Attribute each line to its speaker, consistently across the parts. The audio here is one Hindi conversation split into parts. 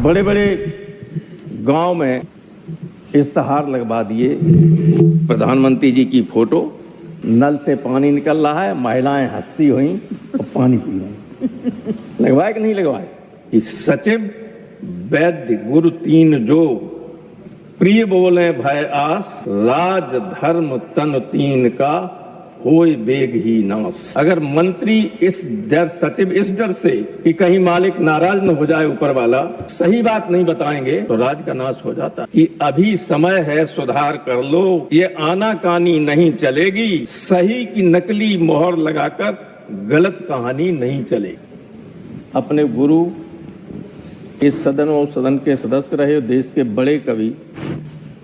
Speaker 1: बड़े बड़े गांव में इश्तहार लगवा दिए, प्रधानमंत्री जी की फोटो, नल से पानी निकल रहा है, महिलाएं हंसती हुई और पानी पी रही। लगवाए कि नहीं लगवाए? कि सचिव वैद्य गुरु तीन जो, प्रिय बोले भय आस, राज धर्म तन तीन का, होय बेग ही नाश। अगर मंत्री इस डर, सचिव इस डर से कि कहीं मालिक नाराज न हो जाए, ऊपर वाला सही बात नहीं बताएंगे तो राज का नाश हो जाता। कि अभी समय है सुधार कर लो, ये आनाकानी नहीं चलेगी, सही की नकली मोहर लगाकर गलत कहानी नहीं चलेगी। अपने गुरु इस सदन और सदन के सदस्य रहे देश के बड़े कवि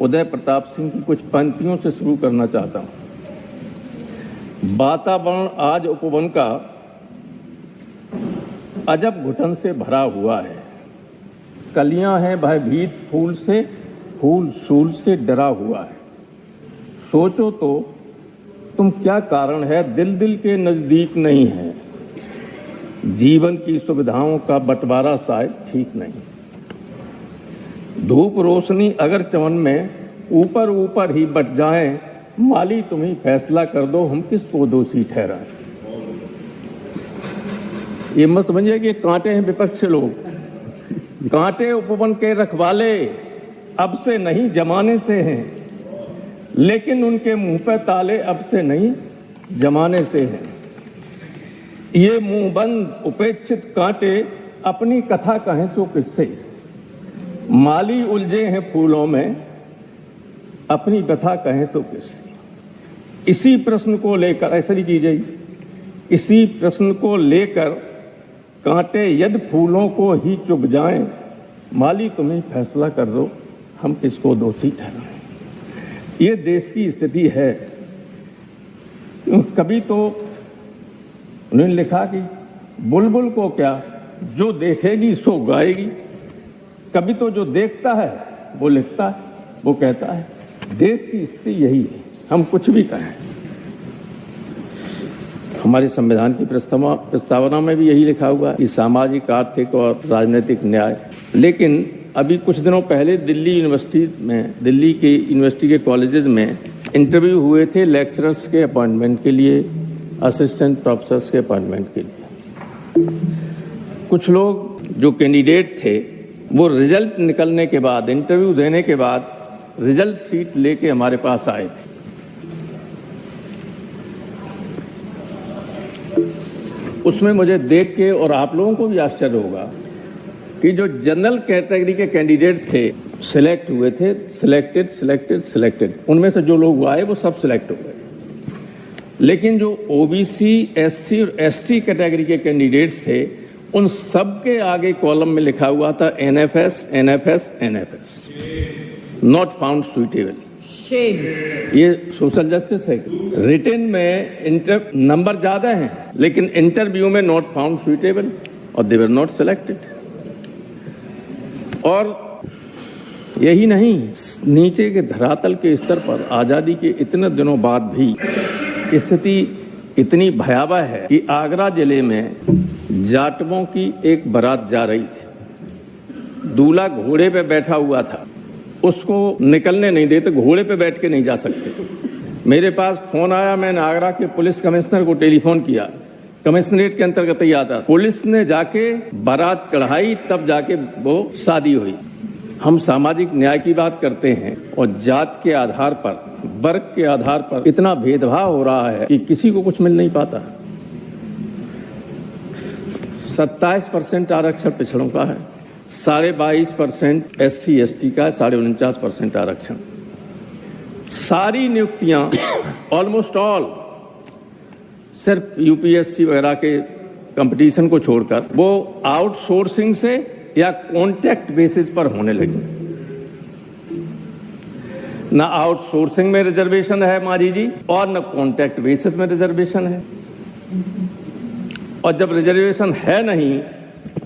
Speaker 1: उदय प्रताप सिंह की कुछ पंक्तियों से शुरू करना चाहता हूं। वातावरण आज उपवन का अजब घुटन से भरा हुआ है, कलियां हैं भयभीत फूल से, फूल सूल से डरा हुआ है। सोचो तो तुम क्या कारण है दिल दिल के नजदीक नहीं है, जीवन की सुविधाओं का बंटवारा शायद ठीक नहीं। धूप रोशनी अगर चमन में ऊपर ऊपर ही बट जाए, माली तुम ही फैसला कर दो हम किसको दोषी ठहराएं। ये मत समझिए कि कांटे हैं विपक्ष लोग, कांटे उपवन के रखवाले अब से नहीं जमाने से हैं, लेकिन उनके मुंह पे ताले अब से नहीं जमाने से हैं। ये मुंह बंद उपेक्षित कांटे अपनी कथा कहें तो किससे, माली उलझे हैं फूलों में अपनी कथा कहें तो किससे। इसी प्रश्न को लेकर, ऐसा नहीं कीजिए, इसी प्रश्न को लेकर कांटे यदि फूलों को ही चुभ जाएं, माली तुम्हें फैसला कर दो हम किसको दोषी ठहराएं। ये देश की स्थिति है। कभी तो उन्होंने लिखा कि बुलबुल को क्या, जो देखेगी सो गाएगी। कभी तो जो देखता है वो लिखता है, वो कहता है। देश की स्थिति यही है, हम कुछ भी कहें। हमारे संविधान की प्रस्तावना में भी यही लिखा हुआ है कि सामाजिक, आर्थिक और राजनीतिक न्याय। लेकिन अभी कुछ दिनों पहले दिल्ली के यूनिवर्सिटी के कॉलेजेस में इंटरव्यू हुए थे लेक्चरर्स के अपॉइंटमेंट के लिए, असिस्टेंट प्रोफेसर्स के अपॉइंटमेंट के लिए। कुछ लोग जो कैंडिडेट थे वो रिजल्ट निकलने के बाद, इंटरव्यू देने के बाद रिजल्ट शीट लेके हमारे पास आए थे। उसमें मुझे देख के और आप लोगों को भी आश्चर्य होगा कि जो जनरल कैटेगरी के कैंडिडेट थे सिलेक्ट हुए थे, सिलेक्टेड, उनमें से जो लोग आए वो सब सिलेक्ट हो गए। लेकिन जो ओबीसी, एससी और एसटी कैटेगरी के कैंडिडेट्स थे, उन सब के आगे कॉलम में लिखा हुआ था एनएफएस, नॉट फाउंड सुइटेबल। ये सोशल जस्टिस है। रिटन में नंबर ज्यादा हैं, लेकिन इंटरव्यू में नॉट फाउंड सुइटेबल और दे वर नॉट सिलेक्टेड। और यही नहीं, नीचे के धरातल के स्तर पर आजादी के इतने दिनों बाद भी स्थिति इतनी भयावह है कि आगरा जिले में जाटवों की एक बारात जा रही थी। दूल्हा घोड़े पे बैठा हुआ था, उसको निकलने नहीं देते, घोड़े पे बैठ के नहीं जा सकते। मेरे पास फोन आया, मैंने आगरा के पुलिस कमिश्नर को टेलीफोन किया, कमिश्नरेट के अंतर्गत ही आता। पुलिस ने जाके बारात चढ़ाई, तब जाके वो शादी हुई। हम सामाजिक न्याय की बात करते हैं और जात के आधार पर, वर्ग के आधार पर इतना भेदभाव हो रहा है कि किसी को कुछ मिल नहीं पाता। 27% आरक्षण पिछड़ों का है, 22.5% SC ST का है, 49% आरक्षण। सारी नियुक्तियां ऑलमोस्ट ऑल सिर्फ UPSC वगैरह के कंपटीशन को छोड़कर वो आउटसोर्सिंग से या कॉन्ट्रैक्ट बेसिस पर होने लगी। ना आउटसोर्सिंग में रिजर्वेशन है माजी जी, और न कॉन्ट्रैक्ट बेसिस में रिजर्वेशन है। और जब रिजर्वेशन है नहीं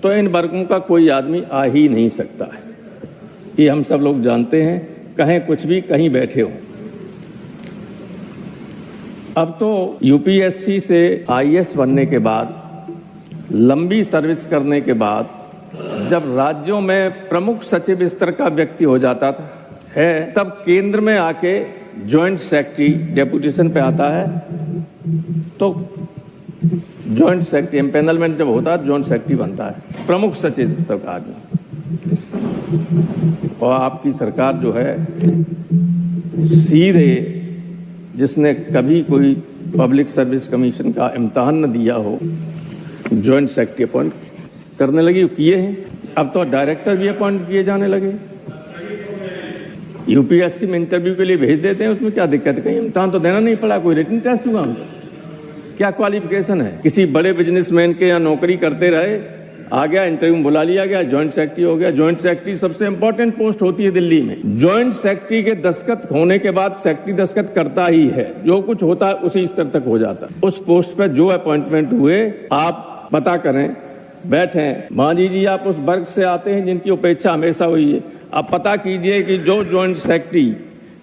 Speaker 1: तो इन वर्गों का कोई आदमी आ ही नहीं सकता है। ये हम सब लोग जानते हैं, कहें कुछ भी, कहीं बैठे हो। अब तो UPSC से IAS बनने के बाद, लंबी सर्विस करने के बाद जब राज्यों में प्रमुख सचिव स्तर का व्यक्ति हो जाता था तब केंद्र में आके जॉइंट सेक्रेटरी डेपुटेशन पे आता है, तो जॉइंट सेक्रेटरी एम्पैनलमेंट जब होता है जॉइंट सेक्रेटरी बनता है, प्रमुख सचिव स्तर का आदमी। और आपकी सरकार जो है सीधे, जिसने कभी कोई पब्लिक सर्विस कमीशन का इम्तिहान न दिया हो, जॉइंट सेक्रेटरी अपॉइंट करने लगी, किए हैं। अब तो डायरेक्टर भी अपॉइंट किए जाने लगे। यूपीएससी में इंटरव्यू के लिए भेज देते हैं, उसमें क्या दिक्कत है? कहीं इम्तिहान तो देना नहीं पड़ा, कोई रिटन टेस्ट हुआ? क्या क्वालिफिकेशन है? किसी बड़े बिजनेसमैन के यहाँ नौकरी करते रहे, आ गया, इंटरव्यू में बुला लिया गया, जॉइंट सेक्रेटरी हो गया। जॉइंट सेक्रेटरी सबसे इंपॉर्टेंट पोस्ट होती है दिल्ली में। जॉइंट सेक्रेटरी के दस्तखत होने के बाद सेक्रेटरी दस्तखत करता ही है, जो कुछ होता है उसी स्तर तक हो जाता है। उस पोस्ट पर जो अपॉइंटमेंट हुए, आप पता करें, बैठें, मांझी जी आप उस वर्ग से आते हैं जिनकी उपेक्षा हमेशा हुई है, आप पता कीजिए कि जो जॉइंट सेक्रेटरी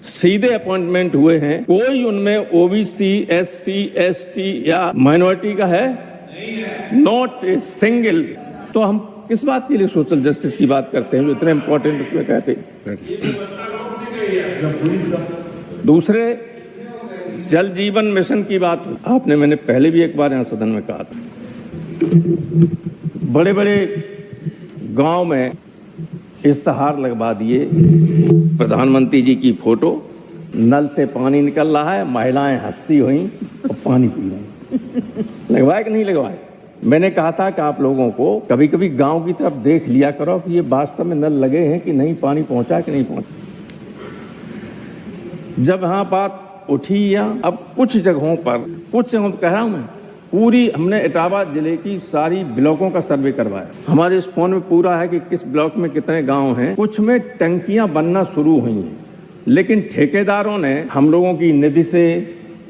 Speaker 1: सीधे अपॉइंटमेंट हुए हैं, कोई उनमें ओबीसी, एससी, एसटी या माइनॉरिटी का है? Not a single. तो हम किस बात के लिए सोशल जस्टिस की बात करते हैं जो इतने इंपॉर्टेंट उसमें कहते हैं? दूसरे, जल जीवन मिशन की बात आपने, मैंने पहले भी एक बार यहाँ सदन में कहा था, बड़े बड़े गांव में इश्तहार लगवा दिए, प्रधानमंत्री जी की फोटो, नल से पानी निकल रहा है, महिलाएं हंसती हुई और पानी पी रही। लगवाए कि नहीं लगवाए? मैंने कहा था कि आप लोगों को कभी कभी गांव की तरफ देख लिया करो कि ये वास्तव में नल लगे हैं कि नहीं, पानी पहुंचा कि नहीं पहुंचा। जब हाँ बात उठी, या अब कुछ जगहों पर कह रहा हूं मैं, पूरी हमने इटावा जिले की सारी ब्लॉकों का सर्वे करवाया। हमारे इस फोन में पूरा है कि किस ब्लॉक में कितने गांव हैं। कुछ में टंकियां बनना शुरू हुई हैं, लेकिन ठेकेदारों ने हम लोगों की निधि से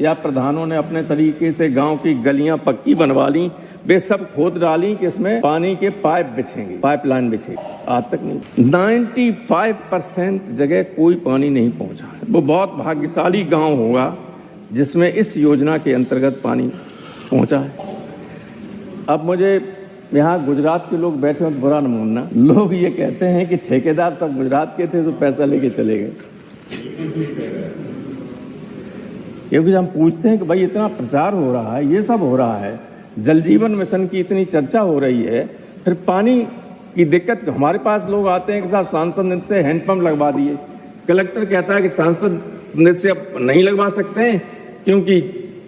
Speaker 1: या प्रधानों ने अपने तरीके से गांव की गलियां पक्की बनवा ली, वे सब खोद डाली कि इसमें पानी के पाइप बिछेंगे, पाइपलाइन बिछेगी। आज तक नहीं। 95% जगह कोई पानी नहीं पहुंचा है। वो बहुत भाग्यशाली गांव होगा जिसमें इस योजना के अंतर्गत पानी पहुंचा है। अब मुझे यहाँ गुजरात के लोग बैठे हो तो बुरा न मानना, लोग ये कहते हैं कि ठेकेदार सब गुजरात के थे तो पैसा लेके चले गए। क्योंकि हम पूछते हैं कि भाई इतना प्रचार हो रहा है, ये सब हो रहा है, जल जीवन मिशन की इतनी चर्चा हो रही है, फिर पानी की दिक्कत, हमारे पास लोग आते हैं कि साहब सांसद निधि से हैंडपंप लगवा दिए। कलेक्टर कहता है कि सांसद निधि से अब नहीं लगवा सकते हैं क्योंकि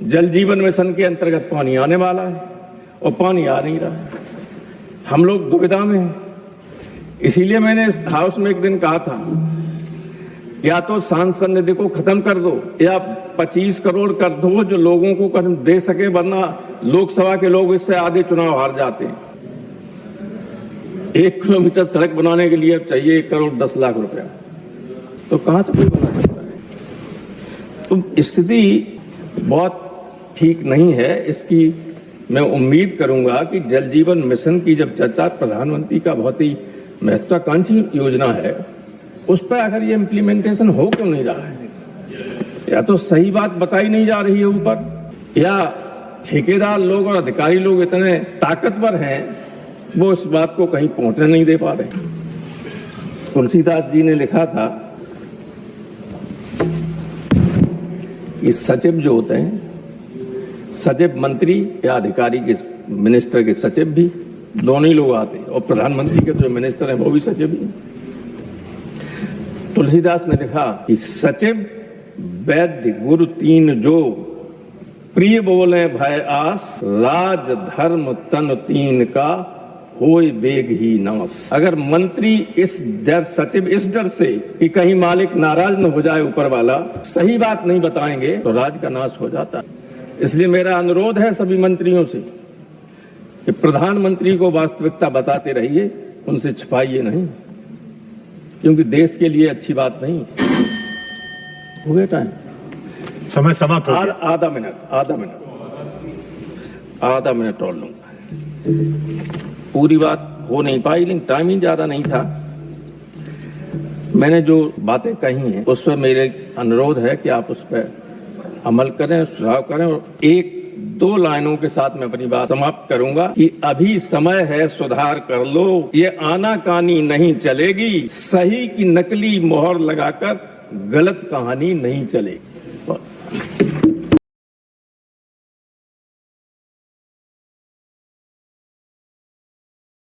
Speaker 1: जल जीवन मिशन के अंतर्गत पानी आने वाला है और पानी आ नहीं रहा। हम लोग दुविधा में हैं। इसीलिए मैंने इस हाउस में एक दिन कहा था, या तो सांसद निधि को खत्म कर दो या 25 करोड़ कर दो जो लोगों को दे सके, वरना लोकसभा के लोग इससे आधे चुनाव हार जाते हैं। 1 किलोमीटर सड़क बनाने के लिए चाहिए 1 करोड़ 10 लाख रुपया, तो कहां से कोई बना सकता है? तो स्थिति बहुत ठीक नहीं है। इसकी मैं उम्मीद करूंगा कि जल जीवन मिशन की जब चर्चा, प्रधानमंत्री का बहुत ही महत्वाकांक्षी योजना है, उस पर अगर ये इम्प्लीमेंटेशन हो क्यों नहीं रहा है? या तो सही बात बताई नहीं जा रही है ऊपर, या ठेकेदार लोग और अधिकारी लोग इतने ताकतवर हैं वो इस बात को कहीं पहुंचने नहीं दे पा रहे। तुलसीदास जी ने लिखा था कि सचिव जो होते हैं, सचिव मंत्री या अधिकारी के, मिनिस्टर के सचिव भी दोनों ही लोग आते हैं, और प्रधानमंत्री के जो मिनिस्टर है वो भी सचिव ही। तुलसीदास ने लिखा कि सचिव वैद्य गुरु तीन जो, प्रिय बोले भय आस, राज धर्म तन तीन का, होय बेग ही नास। अगर मंत्री इस डर, सचिव इस डर से कि कहीं मालिक नाराज न हो जाए, ऊपर वाला सही बात नहीं बताएंगे, तो राज का नाश हो जाता है। इसलिए मेरा अनुरोध है सभी मंत्रियों से कि प्रधानमंत्री को वास्तविकता बताते रहिए, उनसे छिपाइए नहीं, क्योंकि देश के लिए अच्छी बात नहीं। हो गया टाइम,
Speaker 2: समय समाप्त हो गया।
Speaker 1: आधा मिनट और लूंगा। पूरी बात हो नहीं पाई, लेकिन टाइम ही ज्यादा नहीं था। मैंने जो बातें कही हैं उस पर मेरे अनुरोध है कि आप उस पर अमल करें, सुझाव करें, और एक 2 लाइनों के साथ मैं अपनी बात समाप्त करूंगा कि अभी समय है सुधार कर लो, ये आनाकानी नहीं चलेगी, सही की नकली मोहर लगाकर गलत कहानी नहीं चलेगी।